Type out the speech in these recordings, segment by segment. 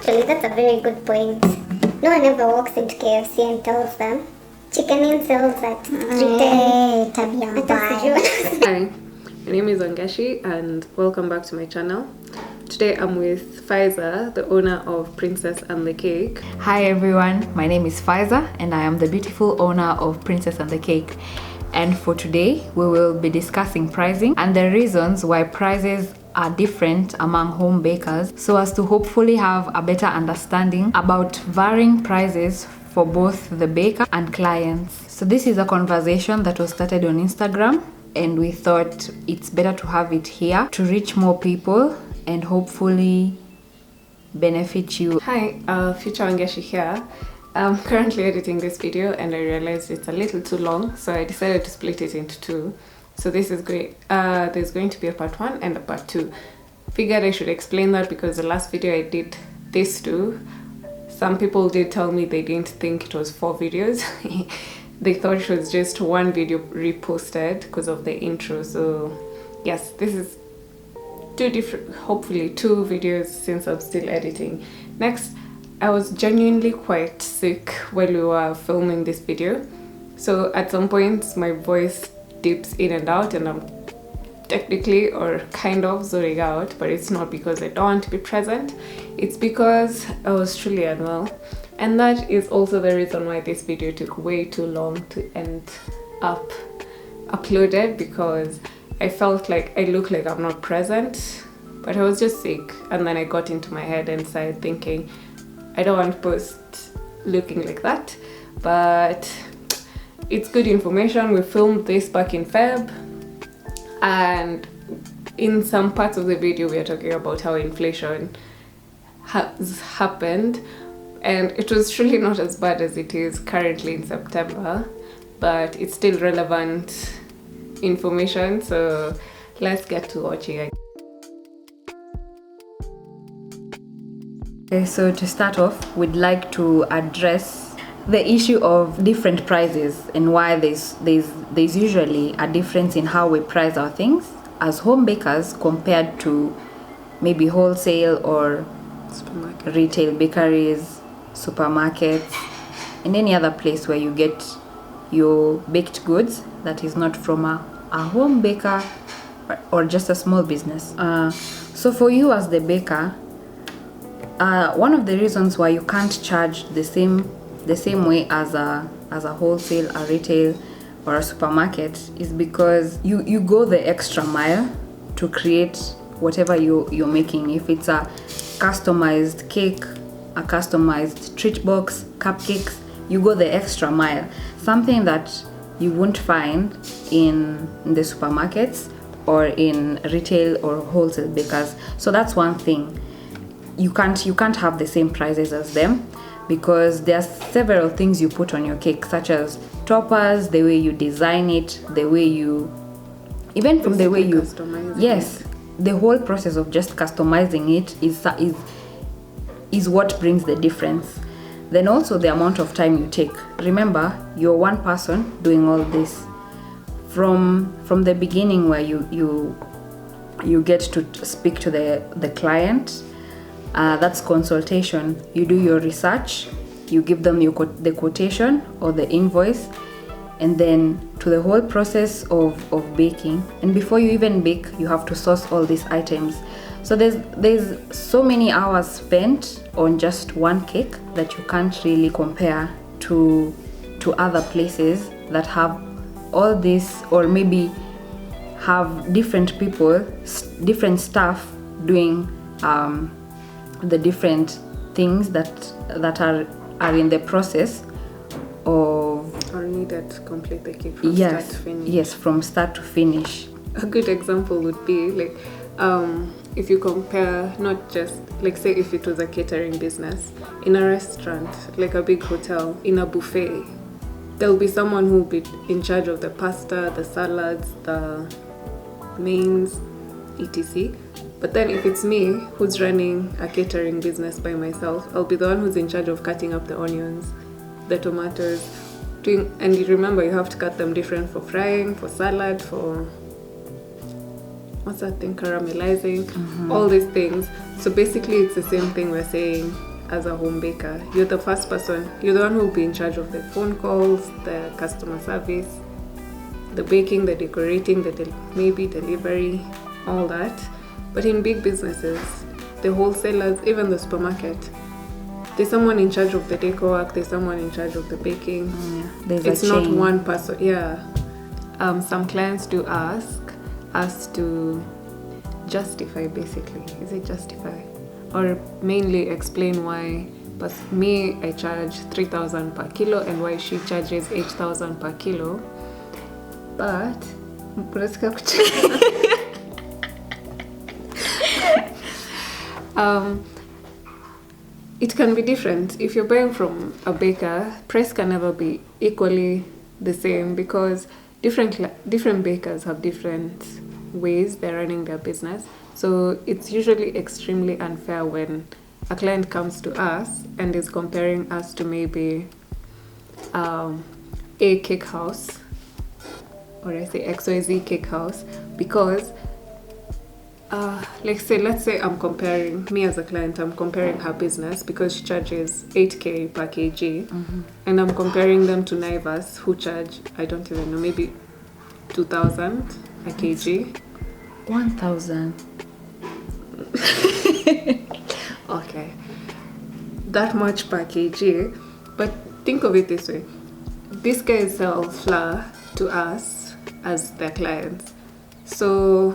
Actually, that's a very good point. No one ever walks into KFC and tells them, chicken in sells at 310. Hi, my name is Wangeshi and welcome back to my channel. Today I'm with Faiza, the owner of Princess and the Cake. Hi everyone, my name is Faiza and I am the beautiful owner of Princess and the Cake. And for today, we will be discussing pricing and the reasons why prices are different among home bakers, so as to hopefully have a better understanding about varying prices for both the baker and clients. So this is a conversation that was started on Instagram and we thought it's better to have it here to reach more people and hopefully benefit you. Hi, Future Wangeshi here. I'm currently editing this video and I realized it's a little too long, so I decided to split it into two. So this is great. There's going to be a part 1 and a part 2. Figured I should explain that because the last video I did this too. Some people did tell me they didn't think it was 4 videos. They thought it was just one video reposted because of the intro. So yes, this is hopefully two videos since I'm still editing. Next, I was genuinely quite sick while we were filming this video. So at some points my voice dips in and out and I'm technically or kind of zoning out, but it's not because I don't want to be present. It's because I was truly unwell. And that is also the reason why this video took way too long to end up uploaded, because I felt like I look like I'm not present, but I was just sick. And then I got into my head and started thinking, I don't want to post looking like that, but it's good information. We filmed this back in Feb, and in some parts of the video we are talking about how inflation has happened, and it was truly not as bad as it is currently in September, but it's still relevant information. So let's get to watching. Okay, so to start off, we'd like to address the issue of different prices and why there's usually a difference in how we price our things as home bakers compared to maybe wholesale or retail bakeries, supermarkets, and any other place where you get your baked goods that is not from a home baker or just a small business. So for you as the baker, one of the reasons why you can't charge the same way as a wholesale, a retail, or a supermarket is because you go the extra mile to create whatever you're making. If it's a customized cake, a customized treat box, cupcakes, you go the extra mile. Something that you won't find in the supermarkets or in retail or wholesale bakers. So that's one thing. You can't have the same prices as them, because there are several things you put on your cake, such as toppers, the way you design it, the way you, even from the way you, yes, the whole process of just customizing it is what brings the difference. Then also the amount of time you take. Remember, you're one person doing all this from the beginning, where you get to speak to the client. That's consultation. You do your research, you give them the quotation or the invoice, and then to the whole process of baking. And before you even bake, you have to source all these items. So there's so many hours spent on just one cake that you can't really compare to other places that have all this, or maybe have different people, different staff doing the different things that are in the process of, or needed to complete the cake from start to finish. Yes, from start to finish. A good example would be like if you compare, not just like, say if it was a catering business in a restaurant, like a big hotel, in a buffet, there'll be someone who will be in charge of the pasta, the salads, the mains, etc. But then if it's me who's running a catering business by myself, I'll be the one who's in charge of cutting up the onions, the tomatoes, and you remember you have to cut them different for frying, for salad, for what's that thing, caramelizing, all these things. So basically it's the same thing we're saying. as a home baker. You're the first person, you're the one who will be in charge of the phone calls, the customer service, the baking, the decorating, maybe delivery, all that. But in big businesses, the wholesalers, even the supermarket, there's someone in charge of the decor work, there's someone in charge of the baking. There's a not chain. one person. Some clients do ask us to justify, basically. Is it justify? Or mainly explain why, but me, I charge 3,000 per kilo and why she charges 8,000 per kilo. But it can be different. If you're buying from a baker, price can never be equally the same because different bakers have different ways they're running their business. So it's usually extremely unfair when a client comes to us and is comparing us to maybe a cake house, or I say XYZ cake house, because let's say I'm comparing, me as a client, I'm comparing her business because she charges 8k per kg, and I'm comparing them to Naivas who charge, I don't even know, maybe 2,000 a kg. 1,000. Okay, that much per kg. But think of it this way: these guys sell flour to us as their clients, so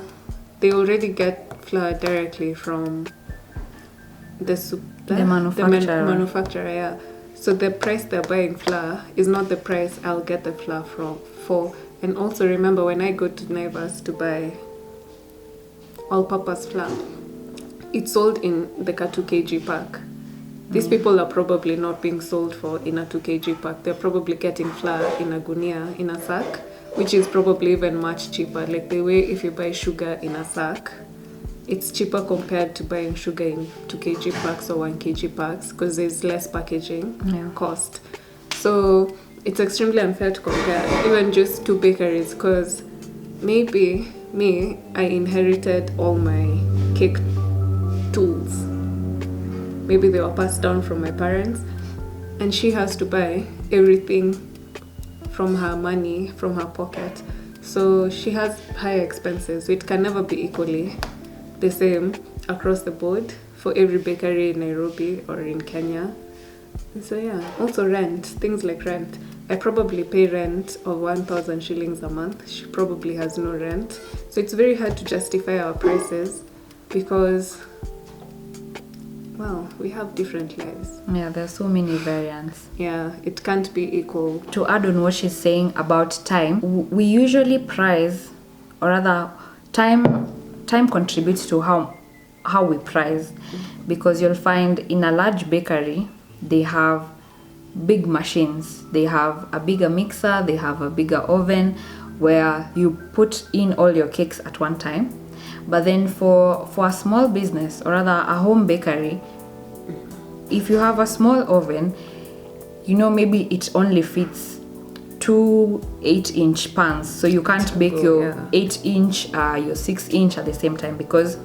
they already get flour directly from the manufacturer. Yeah. So the price they're buying flour is not the price I'll get the flour for. And also remember, when I go to Naivas to buy all-purpose flour, it's sold in the 2 kg pack. These people are probably not being sold in a 2 kg pack. They're probably getting flour in a gunia, in a sack, which is probably even much cheaper. Like the way if you buy sugar in a sack, it's cheaper compared to buying sugar in 2 kg packs or 1 kg packs because there's less packaging cost. So it's extremely unfair to compare even just two bakeries, because maybe I inherited all my cake tools. Maybe they were passed down from my parents, and she has to buy everything from her money, from her pocket. So she has higher expenses. So it can never be equally the same across the board for every bakery in Nairobi or in Kenya. So yeah, also rent, things like rent. I probably pay rent of 1,000 shillings a month. She probably has no rent. So it's very hard to justify our prices because, well, we have different lives. Yeah, there's so many variants. Yeah, it can't be equal. To add on what she's saying about time, we usually price, or rather, time contributes to how we price, because you'll find in a large bakery, they have big machines. They have a bigger mixer, they have a bigger oven where you put in all your cakes at one time. But then for a small business, or rather a home bakery, if you have a small oven, maybe it only fits 2 8-inch pans. So you can't bake your 8-inch, your 6-inch at the same time because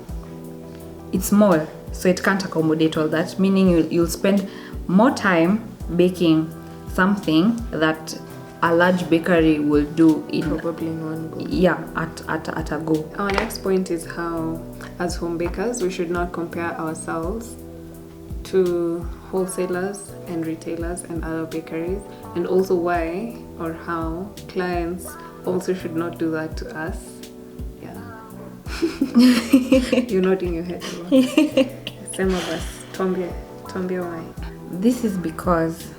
it's small. So it can't accommodate all that, meaning you'll spend more time baking something that a large bakery will do probably in one go. Yeah, at a go. Our next point is how, as home bakers, we should not compare ourselves to wholesalers and retailers and other bakeries, and also why or how clients also should not do that to us. Yeah. You're nodding your head. Some of us. Tombia why? This is because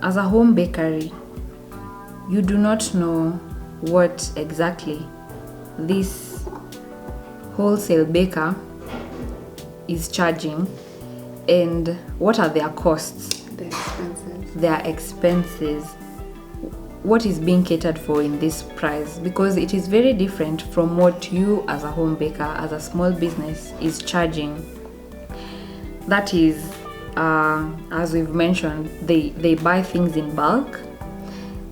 as a home bakery, you do not know what exactly this wholesale baker is charging and what are their costs, their expenses, what is being catered for in this price, because it is very different from what you as a home baker, as a small business is charging. That is, as we've mentioned, they buy things in bulk,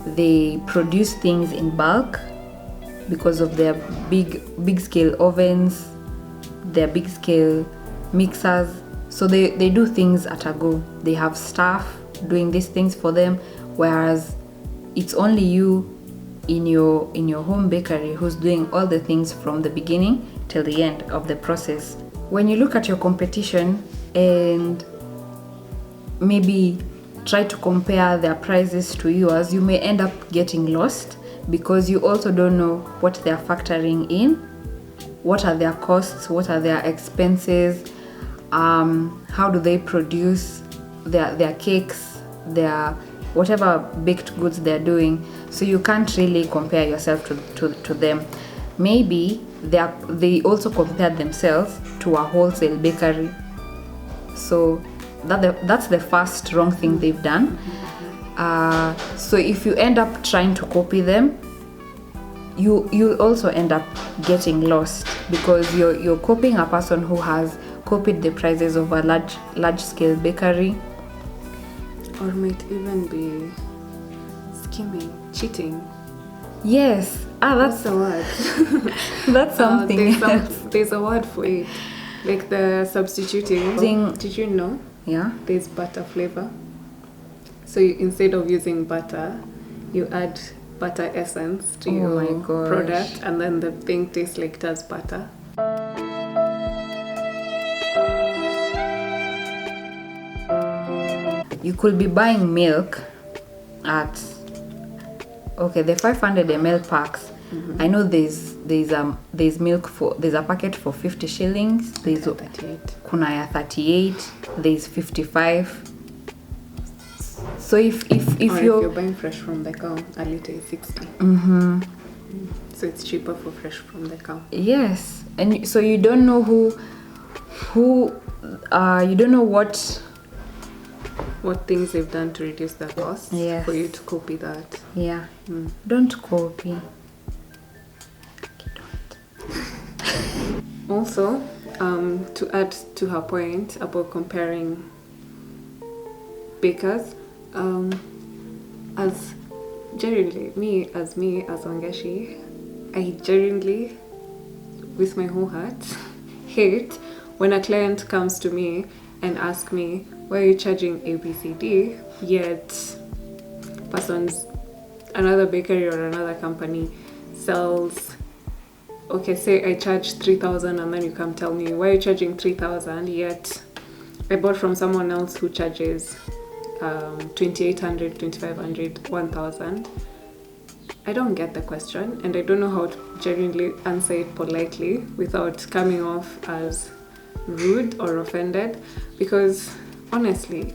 they produce things in bulk because of their big scale ovens, their big scale mixers. So they do things at a go. They have staff doing these things for them, whereas it's only you in your home bakery who's doing all the things from the beginning till the end of the process. When you look at your competition and maybe try to compare their prices to yours, you may end up getting lost because you also don't know what they're factoring in, what are their costs, what are their expenses, how do they produce their cakes, their whatever baked goods they're doing. So you can't really compare yourself to them. Maybe they also compare themselves to a wholesale bakery. So that's the first wrong thing they've done. So if you end up trying to copy them, you also end up getting lost because you're copying a person who has copied the prices of a large scale bakery, or might even be skimming, cheating. Yes, that's a word. that's something there's a word for it, like the substituting. Did you know? Yeah, there's butter flavor. So instead of using butter, you add butter essence to your product, and then the thing tastes like it has butter. You could be buying milk at the 500 ml packs. Mm-hmm. I know there's milk there's a packet for 50 shillings. There's 38. Kuna ya 38. There's 55. So if you're buying fresh from the cow, a liter is 60. Mm-hmm. So it's cheaper for fresh from the cow. Yes, and so you don't know who you don't know what things they've done to reduce the cost. Yes. For you to copy that. Yeah. Don't copy. Also, to add to her point about comparing bakers, as Wangeshi, I genuinely, with my whole heart, hate when a client comes to me and asks me, why are you charging ABCD, yet another bakery or another company sells, say I charge 3,000 and then you come tell me, why are you charging 3,000, yet I bought from someone else who charges 2,800, 2,500, 1,000. I don't get the question, and I don't know how to genuinely answer it politely without coming off as rude or offended, because honestly,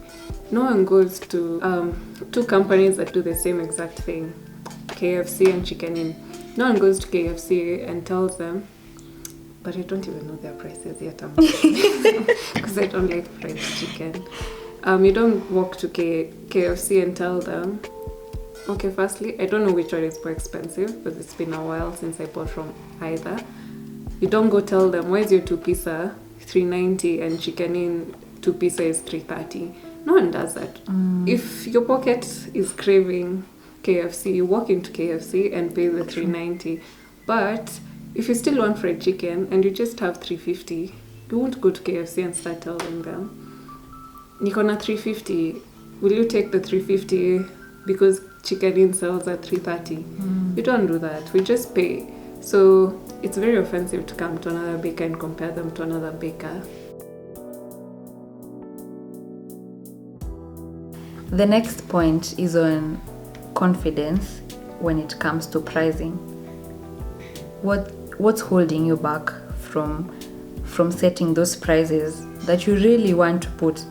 no one goes to two companies that do the same exact thing, KFC and Chicken Inn. No one goes to KFC and tells them, but I don't even know their prices yet, because I don't like fried chicken. You don't walk to KFC and tell them, okay, firstly, I don't know which one is more expensive because it's been a while since I bought from either. You don't go tell them, why is your 2-pizza $3.90 and Chicken Inn 2-pizza is $3.30? No one does that. If your pocket is craving KFC, you walk into KFC and pay the $3.90. But if you still want fried chicken and you just have $3.50, you won't go to KFC and start telling them, Nikona $3.50, will you take the $3.50 because Chicken Inn sells at $3.30? You don't do that. We just pay. So it's very offensive to come to another baker and compare them to another baker. The next point is on confidence when it comes to pricing. What's holding you back from setting those prices that you really want to put?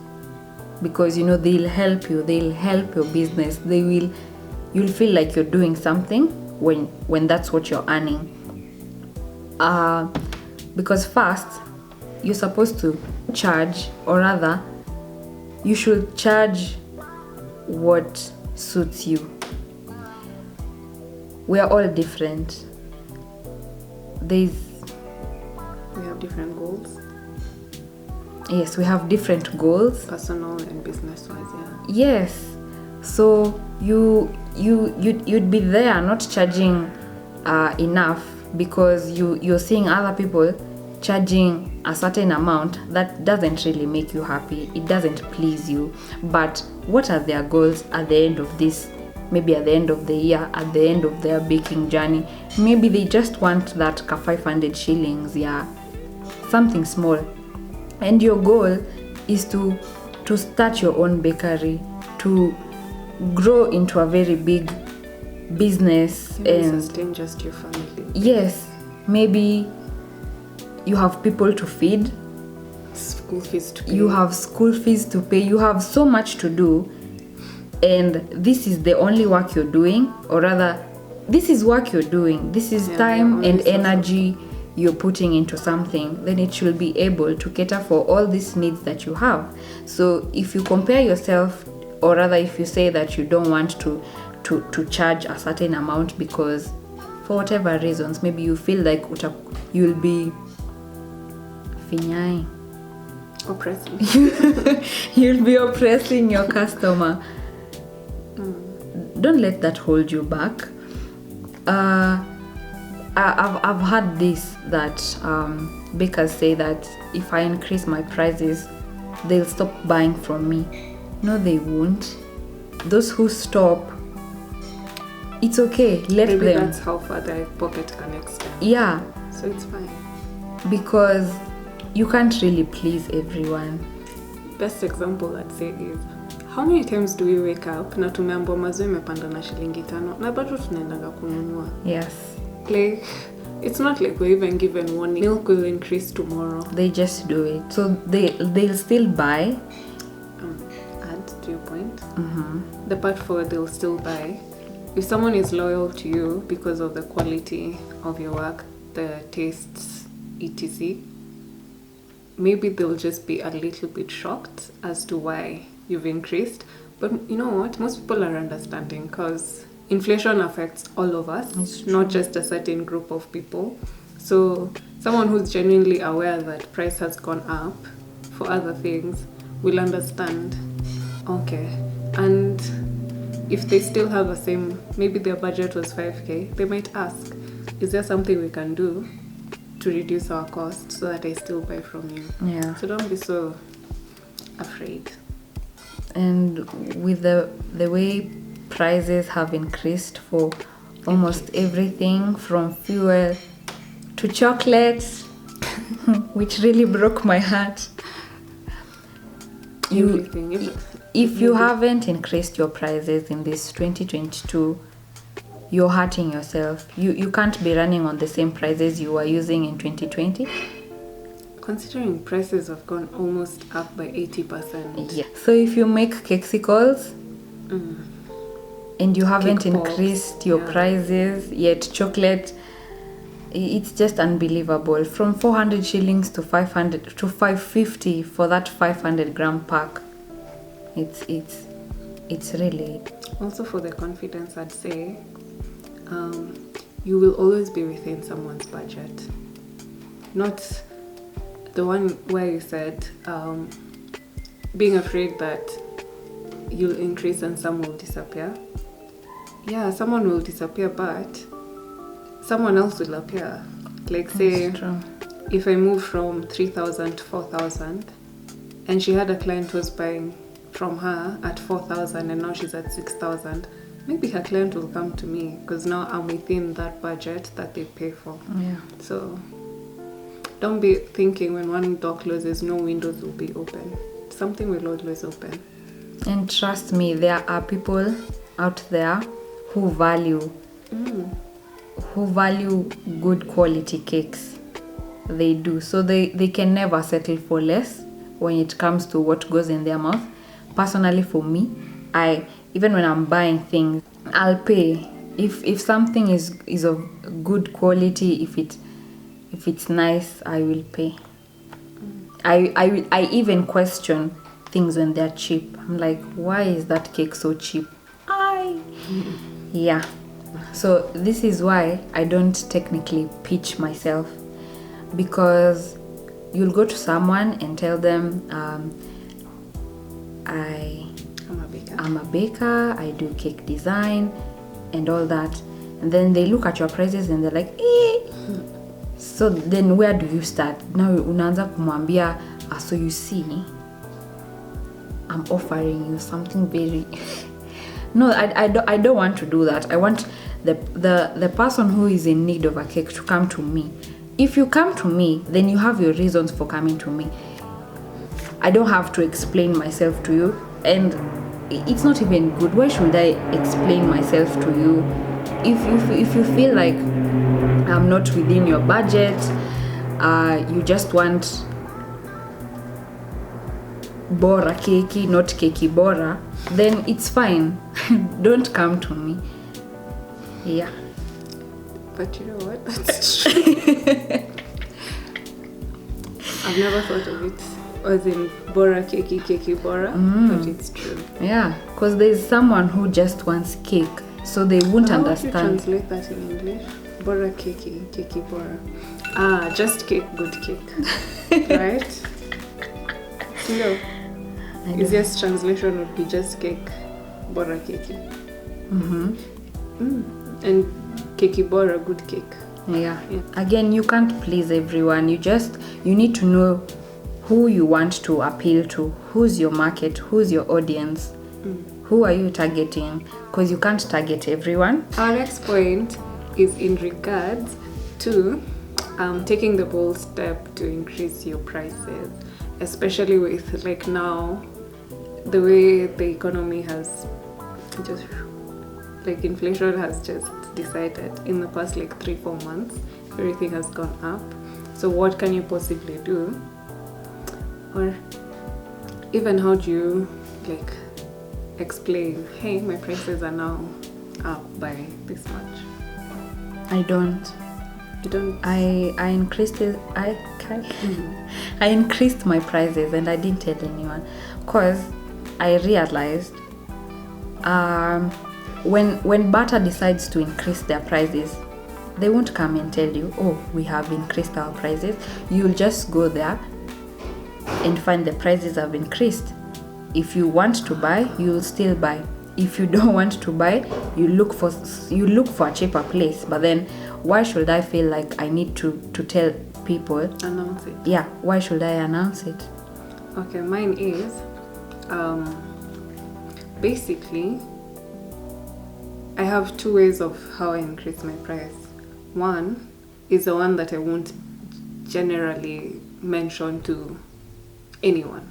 Because they'll help you, they'll help your business, you'll feel like you're doing something when that's what you're earning. Because first, you're supposed to charge, or rather, you should charge what suits you. We are all different. We have different goals. Yes, we have different goals. Personal and business-wise, yeah. Yes. So you'd be there not charging enough because you're seeing other people charging a certain amount, that doesn't really make you happy. It doesn't please you. But what are their goals at the end of this? Maybe at the end of the year, at the end of their baking journey, maybe they just want that 500 shillings, yeah, something small. And your goal is to start your own bakery, to grow into a very big business, and sustain just your family. Yes, maybe you have people to feed, School fees to pay. you have school fees to pay, you have so much to do, and this is the only work you're doing, or rather, this is work you're doing. This is time and energy you're putting into something. Then it should be able to cater for all these needs that you have. So if you compare yourself, or rather, if you say that you don't want to charge a certain amount because for whatever reasons, maybe you feel like you'll be oppressing. You'll be oppressing your customer. Don't let that hold you back. I've heard this, that bakers say that if I increase my prices, they'll stop buying from me. No, they won't. Those who stop, it's okay. Let Maybe them. That's how far their pocket can extend. Yeah. So it's fine. Because you can't really please everyone. Best example I'd say is, how many times do we wake up na tumeambiwa maziwa imepanda na shilingi 5 na bado tunaendanga kununua? Yes. Like, it's not like we're even given warning. Milk will increase tomorrow. They just do it. So they'll still buy. Add to your point. The part for they'll still buy. If someone is loyal to you because of the quality of your work, the tastes, etc., maybe they'll just be a little bit shocked as to why you've increased. But you know what? Most people are understanding because inflation affects all of us, not just a certain group of people. So someone who's genuinely aware that price has gone up for other things will understand. Okay. And if they still have the same, maybe their budget was 5k, they might ask, is there something we can do to reduce our costs so that I still buy from you? Yeah. So don't be so afraid. And with the way prices have increased for almost everything, from fuel to chocolates, which really broke my heart. If you haven't increased your prices in this 2022, you're hurting yourself. You can't be running on the same prices you were using in 2020. Considering prices have gone almost up by 80%. Yeah. So if you make cakesicles and you haven't increased your prices, yet chocolate, it's just unbelievable. From 400 shillings to 500 to 550 for that 500 gram pack. It's really. Also for the confidence, I'd say, you will always be within someone's budget. Not the one where you said being afraid that you'll increase and some will disappear. Yeah, someone will disappear, but someone else will appear. Like say, if I move from 3,000 to 4,000 and she had a client who was buying from her at 4,000 and now she's at 6,000, maybe her client will come to me because now I'm within that budget that they pay for. Yeah. So don't be thinking when one door closes, no windows will be open. Something will always open. And trust me, there are people out there who value good quality cakes. They do. So they can never settle for less when it comes to what goes in their mouth. Personally, for me, even when I'm buying things, I'll pay. If something is of good quality, if it's nice, I will pay. I even question things when they're cheap. I'm like, why is that cake so cheap? Yeah. So this is why I don't technically pitch myself, because you'll go to someone and tell them, I'm a baker, I do cake design and all that, and then they look at your prices and they're like, So then where do you start? Now unaanza kumwambia, so you see, I'm offering you something very no, I don't want to do that. I want the person who is in need of a cake to come to me. If you come to me, then you have your reasons for coming to me. I don't have to explain myself to you, and it's not even good. Why should I explain myself to you? If you feel like I'm not within your budget, you just want bora keki, not keki bora, then it's fine. Don't come to me. Yeah. But you know what? That's true. I've never thought of it as in bora keki bora, but it's true. Yeah, because there's someone who just wants cake, so they won't How understand. How would you translate that in English? Bora keki bora. Just cake, good cake. Right? No. Easiest translation would be just cake, bora keki. And keki bora, good cake. Yeah. Again, you can't please everyone. You need to know who you want to appeal to. Who's your market? Who's your audience? Who are you targeting? Because you can't target everyone. Our next point is in regards to taking the bold step to increase your prices, especially with like now the way the economy has just like inflation has just decided in the past like 3-4 months, everything has gone up. So what can you possibly do, or even how do you like explain, hey, my prices are now up by this much? I don't. You don't? I increased it. I increased my prices and I didn't tell anyone, because I realized when butter decides to increase their prices, they won't come and tell you, oh, we have increased our prices. You'll just go there and find the prices have increased. If you want to buy, you'll still buy. If you don't want to buy, you look for a cheaper place. But then why should I feel like I need to tell people? Announce it. Yeah, why should I announce it? Okay, mine is basically I have 2 ways of how I increase my price. One is the one that I won't generally mention to anyone,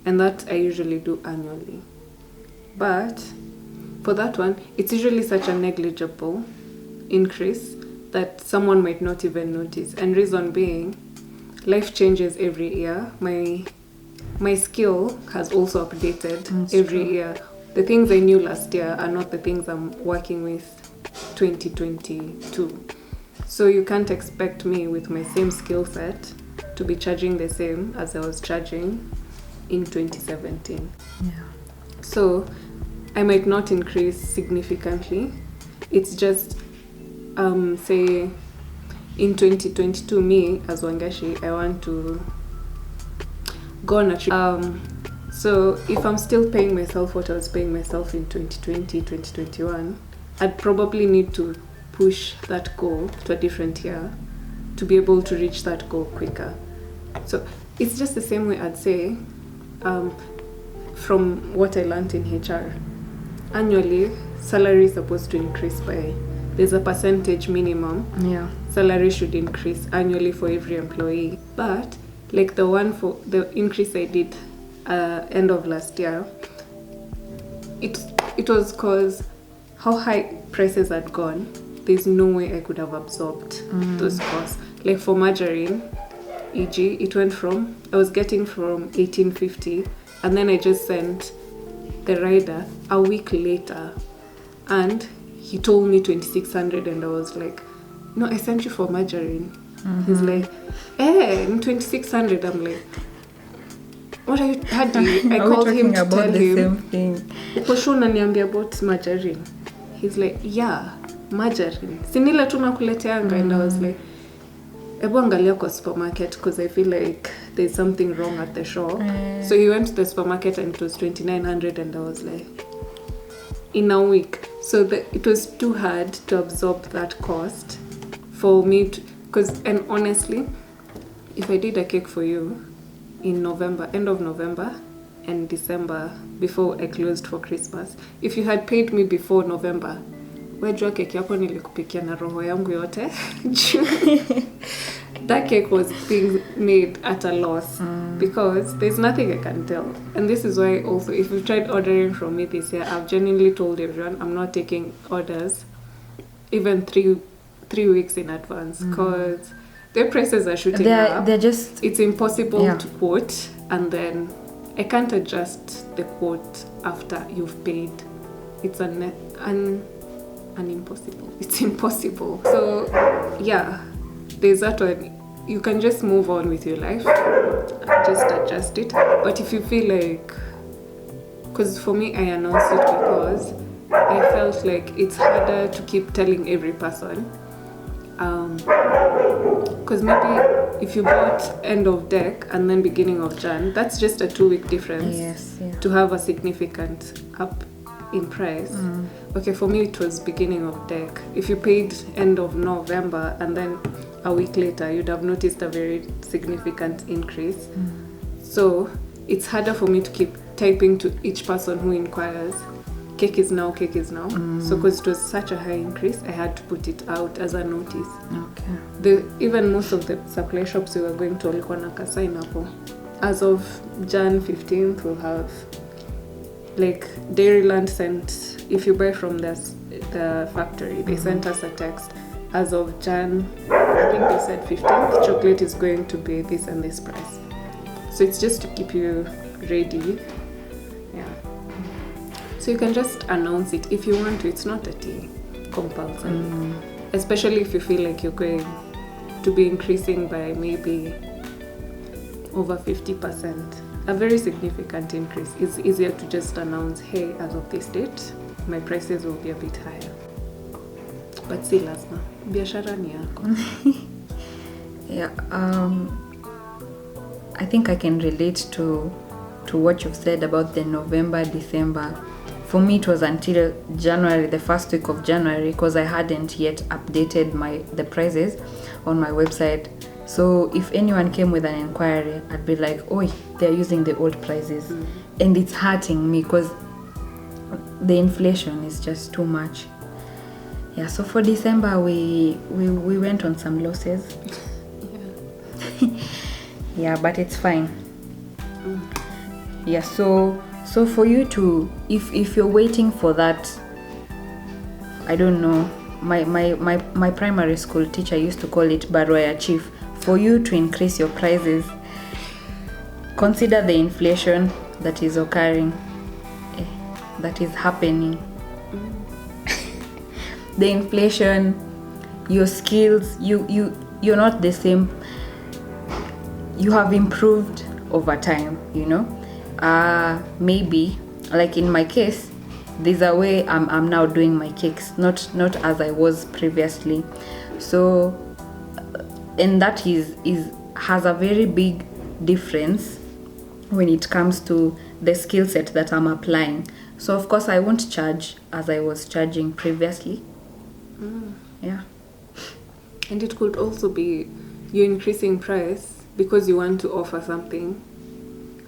and that I usually do annually. But for that one, it's usually such a negligible increase that someone might not even notice. And reason being, life changes every year. My skill has also updated every year. The things I knew last year are not the things I'm working with 2022. So you can't expect me with my same skill set to be charging the same as I was charging in 2017. Yeah. So I might not increase significantly. It's just, say, in 2022, me as Wangashi, I want to go on a trip. So if I'm still paying myself what I was paying myself in 2020, 2021, I'd probably need to push that goal to a different year to be able to reach that goal quicker. So it's just the same way I'd say, from what I learned in HR. Annually, salary is supposed to increase by, there's a percentage minimum. Yeah. Salary should increase annually for every employee. But like the one for the increase I did end of last year, it was because how high prices had gone. There's no way I could have absorbed those costs. Like for margarine, e.g., it went from, I was getting from 18.50, and then I just sent the rider a week later, and he told me 2,600, and I was like, no, I sent you for margarine. He's like, in 2,600. I'm like, what are you? I called him to tell him. Uko sure unaniambia about margarine? He's like, yeah, margarine. Sinila tu nakuleteanga. And I was like, ebu angalia kwa supermarket, because I feel like there's something wrong at the shop. So he went to the supermarket and it was 2,900, and I was like, in a week. So it was too hard to absorb that cost for me, And honestly, if I did a cake for you in November, end of November and December, before I closed for Christmas, if you had paid me before November, wejua keki yako nilikupikia na roho yangu yote. That cake was being made at a loss because there's nothing I can tell. And this is why also, if you've tried ordering from me this year, I've genuinely told everyone I'm not taking orders even three weeks in advance because their prices are shooting up. They're just... It's impossible to quote, and then I can't adjust the quote after you've paid. It's impossible. It's impossible. So yeah, there's that one. You can just move on with your life, just adjust it. But if you feel like, because for me, I announced it because I felt like it's harder to keep telling every person. Because maybe if you bought end of deck and then beginning of Jan, that's just a 2-week difference. Yes, yeah. To have a significant up in price. Okay, for me it was beginning of deck. If you paid end of November and then a week later, you'd have noticed a very significant increase. So it's harder for me to keep typing to each person who inquires, cake is now. So because it was such a high increase, I had to put it out as a notice. Okay. Even most of the supply shops we were going to walikuwa na sign hapo. As of Jan 15th, we'll have, like, Dairyland sent, if you buy from the factory, they sent us a text. As of Jan, I think they said 15th, chocolate is going to be this and this price. So it's just to keep you ready. Yeah. So you can just announce it if you want to. It's not a tea compulsory. Especially if you feel like you're going to be increasing by maybe over 50%. A very significant increase. It's easier to just announce, hey, as of this date, my prices will be a bit higher. But si lazima. Biashara ni yako. Yeah, I think I can relate to what you've said about the November, December. For me, it was until January, the first week of January, because I hadn't yet updated the prices on my website. So if anyone came with an inquiry, I'd be like, "Oi, they're using the old prices," and it's hurting me because the inflation is just too much. Yeah. So for December, we went on some losses. Yeah, but it's fine. Yeah. So for you to, if you're waiting for that, I don't know. My primary school teacher used to call it Baroya Chief. For you to increase your prices, consider the inflation that is occurring, that is happening. The inflation, your skills, you're not the same. You have improved over time, you know. Maybe, like in my case, there's a way I'm now doing my cakes, not as I was previously. So, and that has a very big difference when it comes to the skill set that I'm applying. So of course I won't charge as I was charging previously. Yeah. And it could also be you're increasing price because you want to offer something.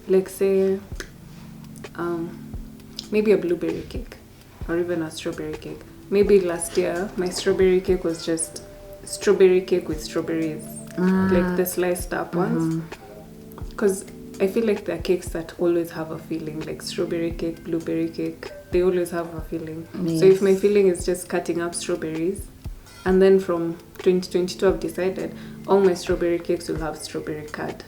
Like say, maybe a blueberry cake or even a strawberry cake. Maybe last year my strawberry cake was just strawberry cake with strawberries, like the sliced up ones. Because I feel like there are cakes that always have a feeling, like strawberry cake, blueberry cake, they always have a feeling. Yes. So if my feeling is just cutting up strawberries, and then from 2022 I've decided all my strawberry cakes will have strawberry curd,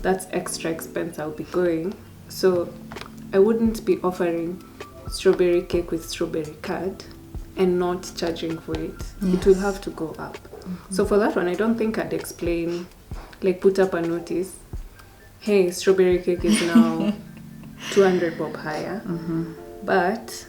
that's extra expense I'll be going. So I wouldn't be offering strawberry cake with strawberry curd and not charging for it. Yes. It will have to go up. So for that one, I don't think I'd explain, like put up a notice, hey, strawberry cake is now 200 bob higher. But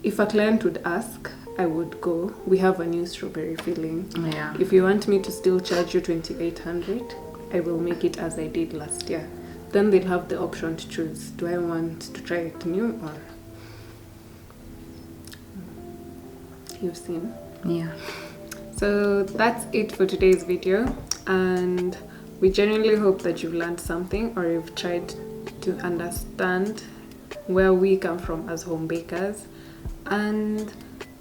if a client would ask, I would go, we have a new strawberry filling. Yeah. If you want me to still charge you 2,800, I will make it as I did last year. Then they'll have the option to choose, do I want to try it new or... You've seen. Yeah. So that's it for today's video, and we genuinely hope that you've learned something or you've tried to understand where we come from as home bakers, and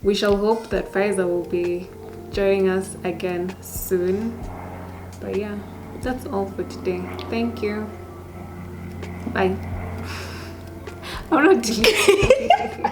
we shall hope that Faiza will be joining us again soon. But yeah, that's all for today. Thank you. Bye. I'm not deleting.